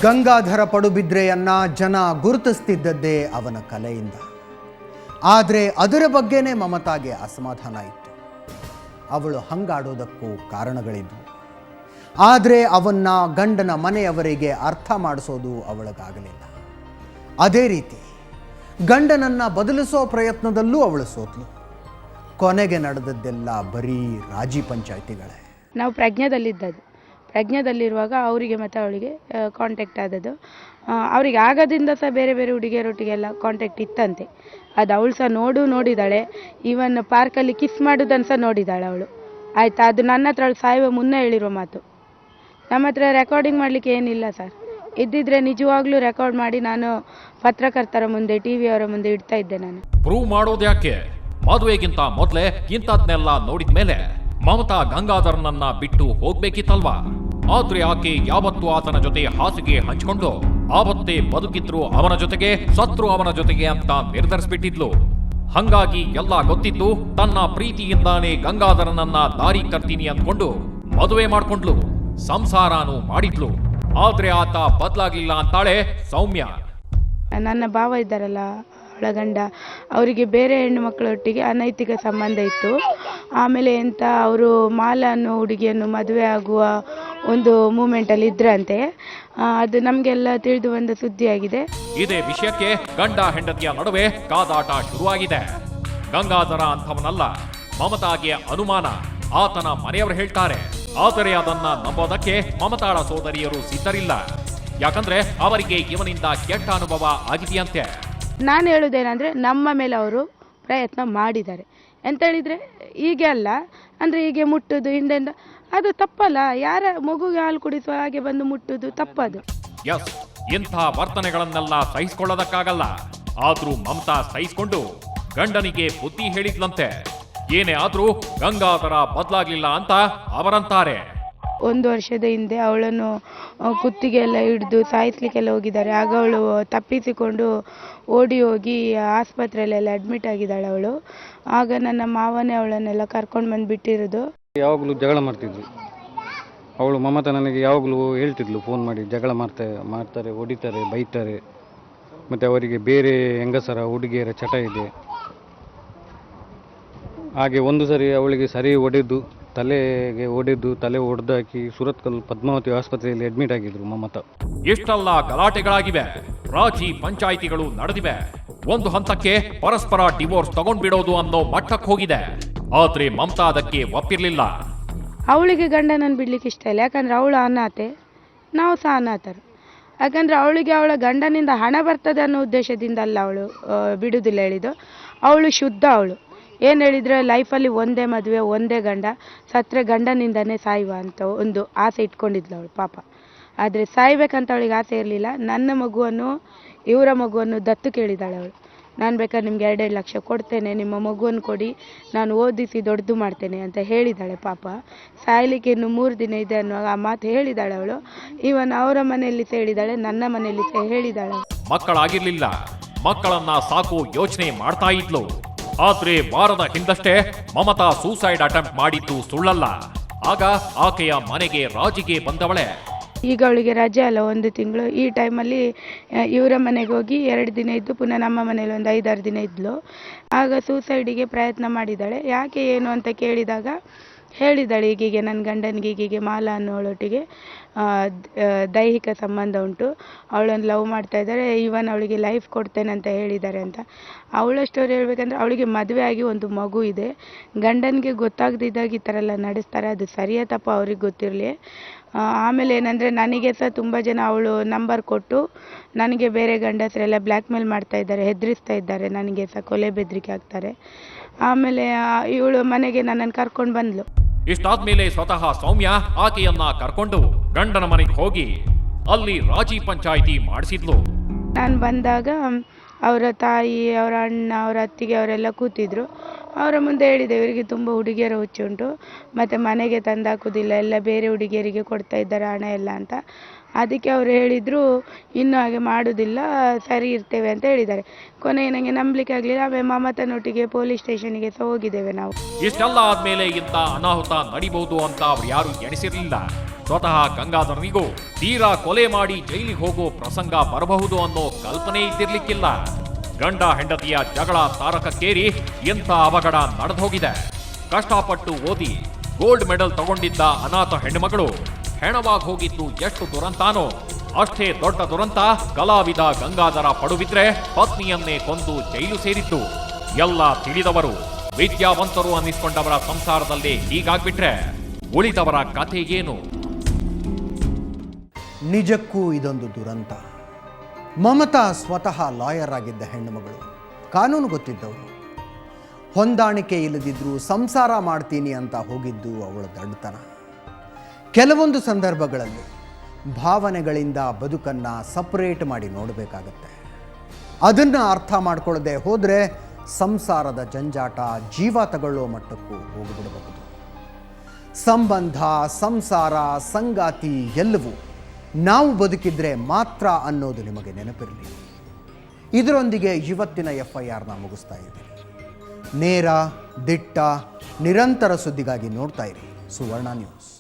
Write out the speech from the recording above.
ಗಂಗಾಧರ ಪಡುಬಿದ್ರೆಯನ್ನ ಜನ ಗುರುತಿಸ್ತಿದ್ದದ್ದೇ ಅವನ ಕಲೆಯಿಂದ. ಆದರೆ ಅದರ ಬಗ್ಗೆನೇ ಮಮತಾಗೆ ಅಸಮಾಧಾನ ಇತ್ತು. ಅವಳು ಹಂಗಾಡೋದಕ್ಕೂ ಕಾರಣಗಳಿದ್ವು. ಆದರೆ ಅವನ್ನ ಗಂಡನ ಮನೆಯವರಿಗೆ ಅರ್ಥ ಮಾಡಿಸೋದು ಅವಳಿಗಾಗಲಿಲ್ಲ. ಅದೇ ರೀತಿ ಗಂಡನನ್ನ ಬದಲಿಸೋ ಪ್ರಯತ್ನದಲ್ಲೂ ಅವಳು ಸೋತ್ಲು. ಕೊನೆಗೆ ನಡೆದದ್ದೆಲ್ಲ ಬರೀ ರಾಜಿ ಪಂಚಾಯಿತಿಗಳೇ. ನಾವು ಪ್ರಜ್ಞಾದಲ್ಲಿರುವಾಗ ಅವರಿಗೆ ಮತ್ತು ಅವಳಿಗೆ ಕಾಂಟ್ಯಾಕ್ಟ್ ಆದದ್ದು. ಅವರಿಗೆ ಆಗೋದ್ರಿಂದ ಸಹ ಬೇರೆ ಬೇರೆ ಹುಡುಗಿಯರೊಟ್ಟಿಗೆಲ್ಲ ಕಾಂಟ್ಯಾಕ್ಟ್ ಇತ್ತಂತೆ. ಅದು ಅವಳು ಸಹ ನೋಡಿದ್ದಾಳೆ. ಈವನ್ ಪಾರ್ಕಲ್ಲಿ ಕಿಸ್ ಮಾಡೋದನ್ನು ಸಹ ನೋಡಿದ್ದಾಳೆ ಅವಳು. ಆಯಿತಾ, ಅದು ನನ್ನ ಹತ್ರ ಅವಳು ಸಾಯುವ ಮುನ್ನ ಹೇಳಿರೋ ಮಾತು. ನಮ್ಮ ಹತ್ರ ರೆಕಾರ್ಡಿಂಗ್ ಮಾಡಲಿಕ್ಕೆ ಏನಿಲ್ಲ ಸರ್. ಇದ್ದಿದ್ರೆ ನಿಜವಾಗ್ಲೂ ರೆಕಾರ್ಡ್ ಮಾಡಿ ನಾನು ಪತ್ರಕರ್ತರ ಮುಂದೆ, ಟಿವಿಯವರ ಮುಂದೆ ಇಡ್ತಾ ಇದ್ದೆ. ನಾನು ಪ್ರೂವ್ ಮಾಡೋದು ಯಾಕೆ? ಮದುವೆಗಿಂತ ಮೊದಲೇ ಇಂಥದ್ನೆಲ್ಲ ನೋಡಿದ ಮೇಲೆ ಮಮತಾ ಗಂಗಾಧರನನ್ನ ಬಿಟ್ಟು ಹೋಗ್ಬೇಕಿತ್ತಲ್ವಾ? ಆದ್ರೆ ಆಕೆ ಯಾವತ್ತೂ ಆತನ ಜೊತೆ ಹಾಸಿಗೆ ಹಂಚಿಕೊಂಡು ಆವತ್ತೇ ಬದುಕಿದ್ರು ಅವನ ಜೊತೆಗೆ, ಸತ್ರು ಅವನ ಜೊತೆಗೆ ಅಂತ ನಿರ್ಧರಿಸ್ಬಿಟ್ಟಿದ್ಲು. ಹಂಗಾಗಿ ಎಲ್ಲ ಗೊತ್ತಿದ್ದು ತನ್ನ ಪ್ರೀತಿಯಿಂದಾನೇ ಗಂಗಾಧರನನ್ನ ದಾರಿ ತರ್ತೀನಿ ಅಂದ್ಕೊಂಡು ಮದುವೆ ಮಾಡ್ಕೊಂಡ್ಲು, ಸಂಸಾರನೂ ಮಾಡಿದ್ಲು. ಆದ್ರೆ ಆತ ಬದಲಾಗ್ಲಿಲ್ಲ ಅಂತಾಳೆ ಸೌಮ್ಯ. ನನ್ನ ಭಾವ ಇದ್ದಾರಲ್ಲ, ಅವಳ ಗಂಡ, ಅವರಿಗೆ ಬೇರೆ ಹೆಣ್ಣು ಮಕ್ಕಳೊಟ್ಟಿಗೆ ಅನೈತಿಕ ಸಂಬಂಧ ಇತ್ತು. ಆಮೇಲೆ ಅವರು ಮಾಲಾ ಅನ್ನೋ ಹುಡುಗಿಯನ್ನು ಮದುವೆ ಆಗುವ ಒಂದು ಮೂಮೆಂಟಲ್ಲಿ ಇದ್ರಂತೆ. ಅದು ನಮಗೆಲ್ಲ ತಿಳಿದು ಬಂದ ಸುದ್ದಿಯಾಗಿದೆ. ಇದೇ ವಿಷಯಕ್ಕೆ ಗಂಡ ಹೆಂಡತಿಯ ನಡುವೆ ಕಾದಾಟ ಶುರುವಾಗಿದೆ. ಗಂಗಾಧರ ಅಂಥವನಲ್ಲ, ಮಮತಾಗೆ ಅನುಮಾನ, ಆತನ ಮನೆಯವರು ಹೇಳ್ತಾರೆ. ಆದರೆ ಅದನ್ನ ನಂಬೋದಕ್ಕೆ ಮಮತಾಳ ಸೋದರಿಯರು ಸಿದ್ಧರಿಲ್ಲ. ಯಾಕಂದ್ರೆ ಅವರಿಗೆ ಇವನಿಂದ ಕೆಟ್ಟ ಅನುಭವ ಆಗಿದೆಯಂತೆ. ನಾನು ಹೇಳುವುದೇನೆಂದರೆ, ನಮ್ಮ ಮೇಲೆ ಅವರು ಪ್ರಯತ್ನ ಮಾಡಿದ್ದಾರೆ ಅಂತ ಹೇಳಿದರೆ, ಹೀಗೆ ಅಲ್ಲ ಅಂದರೆ ಹೀಗೆ ಮುಟ್ಟುದು ಹಿಂದೆಂದ, ಅದು ತಪ್ಪಲ್ಲ. ಯಾರ ಮಗುಗೆ ಹಾಲು ಕುಡಿಸುವ ಹಾಗೆ ಬಂದು ಮುಟ್ಟುದು ತಪ್ಪದು. ಎಸ್, ಇಂಥ ವರ್ತನೆಗಳನ್ನೆಲ್ಲ ಸಹಿಸಿಕೊಳ್ಳೋದಕ್ಕಾಗಲ್ಲ. ಆದ್ರೂ ಮಮತಾ ಸಹಿಸಿಕೊಂಡು ಗಂಡನಿಗೆ ಬುದ್ಧಿ ಹೇಳಿದ್ಲಂತೆ. ಏನೇ ಆದ್ರೂ ಗಂಗಾಧರ ಬದಲಾಗ್ಲಿಲ್ಲ ಅಂತ ಅವರಂತಾರೆ. 1 ವರ್ಷದ ಹಿಂದೆ ಅವಳನ್ನು ಕುತ್ತಿಗೆ ಎಲ್ಲ ಹಿಡಿದು ಸಾಯಿಸ್ಲಿಕ್ಕೆಲ್ಲ ಹೋಗಿದ್ದಾರೆ. ಆಗ ಅವಳು ತಪ್ಪಿಸಿಕೊಂಡು ಓಡಿ ಹೋಗಿ ಆಸ್ಪತ್ರೆಯಲ್ಲೆಲ್ಲ ಅಡ್ಮಿಟ್ ಆಗಿದ್ದಾಳೆ ಅವಳು. ಆಗ ನನ್ನ ಮಾವನೇ ಅವಳನ್ನೆಲ್ಲ ಕರ್ಕೊಂಡು ಬಂದು ಬಿಟ್ಟಿರೋದು. ಯಾವಾಗಲೂ ಜಗಳ ಮಾಡ್ತಿದ್ವಿ. ಅವಳು ಮಮತಾ ನನಗೆ ಯಾವಾಗಲೂ ಹೇಳ್ತಿದ್ಲು, ಫೋನ್ ಮಾಡಿ ಜಗಳ ಮಾಡ್ತಾರೆ, ಹೊಡಿತಾರೆ, ಬೈತಾರೆ, ಮತ್ತು ಅವರಿಗೆ ಬೇರೆ ಹೆಂಗಸರ ಹುಡುಗಿಯರ ಚಟ ಇದೆ. ಹಾಗೆ ಒಂದು ಸರಿ ಅವಳಿಗೆ ಸರಿ ತಲೆಗೆ ಹೊಡೆದು ತಲೆ ಹೊಡೆದಾಕಿ ಸುರತ್ಕಲ್ ಪದ್ಮಾವತಿ ಆಸ್ಪತ್ರೆಯಲ್ಲಿ ಅಡ್ಮಿಟ್ ಆಗಿದ್ರು ಮಮತಾ. ಎಷ್ಟೆಲ್ಲ ಗಲಾಟೆಗಳಾಗಿವೆ, ರಾಜಿ ಪಂಚಾಯಿತಿಗಳು ನಡೆದಿವೆ. ಒಂದು ಹಂತಕ್ಕೆ ಪರಸ್ಪರ ಡಿವೋರ್ಸ್ ತಗೊಂಡ್ಬಿಡೋದು ಅನ್ನೋ ಮಟ್ಟಕ್ಕೆ ಹೋಗಿದೆ. ಆದ್ರೆ ಮಮತಾ ಅದಕ್ಕೆ ಒಪ್ಪಿರ್ಲಿಲ್ಲ. ಅವಳಿಗೆ ಗಂಡನನ್ನು ಬಿಡ್ಲಿಕ್ಕೆ ಇಷ್ಟ ಇಲ್ಲ. ಯಾಕಂದ್ರೆ ಅವಳು ಅನಾಥೆ, ನಾವು ಸಹ ಅನಾಥರು. ಯಾಕಂದ್ರೆ ಅವಳಿಗೆ ಅವಳ ಗಂಡನಿಂದ ಹಣ ಬರ್ತದೆ ಅನ್ನೋ ಉದ್ದೇಶದಿಂದ ಅಲ್ಲ ಅವಳು ಬಿಡುವುದಿಲ್ಲ ಹೇಳಿದ್ದು. ಅವಳು ಶುದ್ಧ. ಅವಳು ಏನು ಹೇಳಿದರೆ, ಲೈಫಲ್ಲಿ ಒಂದೇ ಮದುವೆ, ಒಂದೇ ಗಂಡ, ಸತ್ತರೆ ಗಂಡನಿಂದನೇ ಸಾಯುವ ಅಂತ ಒಂದು ಆಸೆ ಇಟ್ಕೊಂಡಿದ್ಲು ಅವಳು ಪಾಪ. ಆದರೆ ಸಾಯ್ಬೇಕಂತ ಅವಳಿಗೆ ಆಸೆ ಇರಲಿಲ್ಲ. ನನ್ನ ಮಗುವನ್ನು, ಇವರ ಮಗುವನ್ನು ದತ್ತು ಕೇಳಿದಾಳೆ ಅವಳು. ನಾನು ಬೇಕಾದ್ರೆ ನಿಮ್ಗೆ 2-2 ಲಕ್ಷ ಕೊಡ್ತೇನೆ, ನಿಮ್ಮ ಮಗುವನ್ನು ಕೊಡಿ, ನಾನು ಓದಿಸಿ ದೊಡ್ಡದು ಮಾಡ್ತೇನೆ ಅಂತ ಹೇಳಿದ್ದಾಳೆ ಪಾಪ. ಸಾಯ್ಲಿಕ್ಕೆ ಇನ್ನು 3 ದಿನ ಇದೆ ಅನ್ನುವಾಗ ಆ ಮಾತು ಹೇಳಿದಾಳೆ ಅವಳು. ಇವನ್ ಅವರ ಮನೆಯಲ್ಲಿ ಸಹ ಹೇಳಿದಾಳೆ, ನನ್ನ ಮನೆಯಲ್ಲಿ ಸಹ ಹೇಳಿದಾಳೆ. ಮಕ್ಕಳಾಗಿರ್ಲಿಲ್ಲ, ಮಕ್ಕಳನ್ನ ಸಾಕು ಯೋಚನೆ ಮಾಡ್ತಾ ಇದ್ಲು. ಆದ್ರೆ ವಾರದ ಹಿಂದಷ್ಟೇ ಮಮತಾ ಸೂಸೈಡ್ ಅಟೆಂಪ್ಟ್ ಮಾಡಿದ್ದು ಸುಳ್ಳಲ್ಲ. ಆಗ ಆಕೆಯ ಮನೆಗೆ ರಾಜಿಗೆ ಬಂದವಳೆ. ಈಗ ಅವಳಿಗೆ ರಜೆ ಅಲ್ಲ, 1 ತಿಂಗಳು. ಈ ಟೈಮಲ್ಲಿ ಇವರ ಮನೆಗೆ ಹೋಗಿ 2 ದಿನ ಇದ್ದು ಪುನಃ ನಮ್ಮ ಮನೇಲಿ ಒಂದು 5-6 ದಿನ ಇದ್ಲು. ಆಗ ಸೂಸೈಡಿಗೆ ಪ್ರಯತ್ನ ಮಾಡಿದ್ದಾಳೆ. ಯಾಕೆ ಏನು ಅಂತ ಕೇಳಿದಾಗ ಹೇಳಿದ್ದಾಳೆ, ಹೀಗೆ ನನ್ನ ಗಂಡನಿಗೆ ಹೀಗೆ ಮಾಲಾ ಅನ್ನೋಳೊಟ್ಟಿಗೆ ದೈಹಿಕ ಸಂಬಂಧ ಉಂಟು, ಅವಳನ್ನು ಲವ್ ಮಾಡ್ತಾ ಇದ್ದಾರೆ, ಇವನ್ ಅವಳಿಗೆ ಲೈಫ್ ಕೊಡ್ತೇನೆ ಅಂತ ಹೇಳಿದ್ದಾರೆ ಅಂತ. ಅವಳ ಸ್ಟೋರಿ ಹೇಳ್ಬೇಕಂದ್ರೆ, ಅವಳಿಗೆ ಮದುವೆ ಆಗಿ ಒಂದು ಮಗು ಇದೆ. ಗಂಡನಿಗೆ ಗೊತ್ತಾಗದಿದ್ದಾಗ ಈ ಥರ ಎಲ್ಲ ನಡೆಸ್ತಾರೆ. ಅದು ಸರಿಯಾ ತಪ್ಪ ಅವ್ರಿಗೆ ಗೊತ್ತಿರಲಿ. ಆಮೇಲೆ ಏನಂದರೆ, ನನಗೆ ಸಹ ತುಂಬ ಜನ ಅವಳು ನಂಬರ್ ಕೊಟ್ಟು ನನಗೆ ಬೇರೆ ಗಂಡಸರೆಲ್ಲ ಬ್ಲ್ಯಾಕ್ ಮೇಲ್ ಮಾಡ್ತಾ ಇದ್ದಾರೆ, ಹೆದರಿಸ್ತಾ ಇದ್ದಾರೆ, ನನಗೆ ಸಹ ಕೊಲೆ ಬೆದರಿಕೆ ಆಗ್ತಾರೆ. ಆಮೇಲೆ ಇವಳು ಮನೆಗೆ ನನ್ನನ್ನು ಕರ್ಕೊಂಡು ಬಂದ್ಲು. ಇಷ್ಟಾದ್ಮೇಲೆ ಸ್ವತಃ ಸೌಮ್ಯ ಆಕೆಯನ್ನ ಕರ್ಕೊಂಡು ಗಂಡನ ಮನೆಗೆ ಹೋಗಿ ಅಲ್ಲಿ ರಾಜಿ ಪಂಚಾಯಿತಿ ಮಾಡಿಸಿದ್ಲು. ನಾನು ಬಂದಾಗ ಅವರ ತಾಯಿ, ಅವರ ಅಣ್ಣ, ಅವರ ಅತ್ತಿಗೆ ಅವರೆಲ್ಲ ಕೂತಿದ್ರು. ಅವರ ಮುಂದೆ ಹೇಳಿದೆ, ಇವರಿಗೆ ತುಂಬ ಹುಡುಗಿಯರ ಹುಚ್ಚುಂಟು, ಮತ್ತು ಮನೆಗೆ ತಂದಾಕೋದಿಲ್ಲ, ಎಲ್ಲ ಬೇರೆ ಹುಡುಗಿಯರಿಗೆ ಕೊಡ್ತಾ ಇದ್ದಾರೆ ಹಣ ಎಲ್ಲ ಅಂತ. ಅದಕ್ಕೆ ಅವರು ಹೇಳಿದರು ಇನ್ನೂ ಹಾಗೆ ಮಾಡೋದಿಲ್ಲ, ಸರಿ ಇರ್ತೇವೆ ಅಂತ ಹೇಳಿದ್ದಾರೆ. ಕೊನೆಗೆ ನನಗೆ ನಂಬಲಿಕ್ಕೆ ಆಗಲಿಲ್ಲ. ಆಮೇಲೆ ಮಮತನೊಟ್ಟಿಗೆ ಪೊಲೀಸ್ ಸ್ಟೇಷನ್ಗೆ ಸಹ ಹೋಗಿದ್ದೇವೆ ನಾವು. ಇಷ್ಟೆಲ್ಲ ಆದ್ಮೇಲೆ ಇಂಥ ಅನಾಹುತ ನಡಿಬಹುದು ಅಂತ ಅವ್ರು ಯಾರು ಎಣಿಸಿರಲಿಲ್ಲ. ಸ್ವತಃ ಗಂಗಾಧರನಿಗೂ ತೀರಾ ಕೊಲೆ ಮಾಡಿ ಜೈಲಿಗೆ ಹೋಗೋ ಪ್ರಸಂಗ ಬರಬಹುದು ಅನ್ನೋ ಕಲ್ಪನೆ ಇದ್ದಿರ್ಲಿಕ್ಕಿಲ್ಲ. ಗಂಡ ಹೆಂಡತಿಯ ಜಗಳ ತಾರಕಕ್ಕೇರಿ ಇಂಥ ಅವಘಡ ನಡೆದೋಗಿದೆ. ಕಷ್ಟಪಟ್ಟು ಓದಿ ಗೋಲ್ಡ್ ಮೆಡಲ್ ತಗೊಂಡಿದ್ದ ಅನಾಥ ಹೆಣ್ಣುಮಗಳು ಹೆಣವಾಗಿ ಹೋಗಿದ್ದು ಎಷ್ಟು ದುರಂತಾನೋ ಅಷ್ಟೇ ದೊಡ್ಡ ದುರಂತ ಕಲಾವಿದ ಗಂಗಾಧರ ಪಡುಬಿದ್ರೆ ಪತ್ನಿಯನ್ನೇ ಕೊಂದು ಜೈಲು ಸೇರಿದ್ದು. ಎಲ್ಲ ತಿಳಿದವರು ವಿದ್ಯಾವಂತರು ಅನ್ನಿಸ್ಕೊಂಡವರ ಸಂಸಾರದಲ್ಲೇ ಹೀಗಾಗ್ಬಿಟ್ರೆ ಉಳಿದವರ ಕಥೆ ಏನು? ನಿಜಕ್ಕೂ ಇದೊಂದು ದುರಂತ. ಮಮತಾ ಸ್ವತಃ ಲಾಯರ್ ಆಗಿದ್ದ ಹೆಣ್ಣುಮಗಳು, ಕಾನೂನು ಗೊತ್ತಿದ್ದವರು. ಹೊಂದಾಣಿಕೆ ಇಲ್ಲದಿದ್ದರೂ ಸಂಸಾರ ಮಾಡ್ತೀನಿ ಅಂತ ಹೋಗಿದ್ದು ಅವಳ ದಡ್ಡತನ. ಕೆಲವೊಂದು ಸಂದರ್ಭಗಳಲ್ಲಿ ಭಾವನೆಗಳಿಂದ ಬದುಕನ್ನು ಸಪರೇಟ್ ಮಾಡಿ ನೋಡಬೇಕಾಗತ್ತೆ. ಅದನ್ನು ಅರ್ಥ ಮಾಡ್ಕೊಳ್ಳದೆ ಹೋದರೆ ಸಂಸಾರದ ಜಂಜಾಟ ಜೀವ ತಗೊಳ್ಳೋ ಮಟ್ಟಕ್ಕೂ ಹೋಗಿಬಿಡಬಹುದು. ಸಂಬಂಧ, ಸಂಸಾರ, ಸಂಗಾತಿ ಎಲ್ಲವೂ ನಾವು ಬದುಕಿದ್ರೆ ಮಾತ್ರ ಅನ್ನೋದು ನಿಮಗೆ ನೆನಪಿರಲಿ. ಇದರೊಂದಿಗೆ ಇವತ್ತಿನ FIRನ ಮುಗಿಸ್ತಾ ಇದ್ದೀನಿ. ನೇರ, ದಿಟ್ಟ, ನಿರಂತರ ಸುದ್ದಿಗಾಗಿ ನೋಡ್ತಾ ಇರಿ ಸುವರ್ಣ ನ್ಯೂಸ್.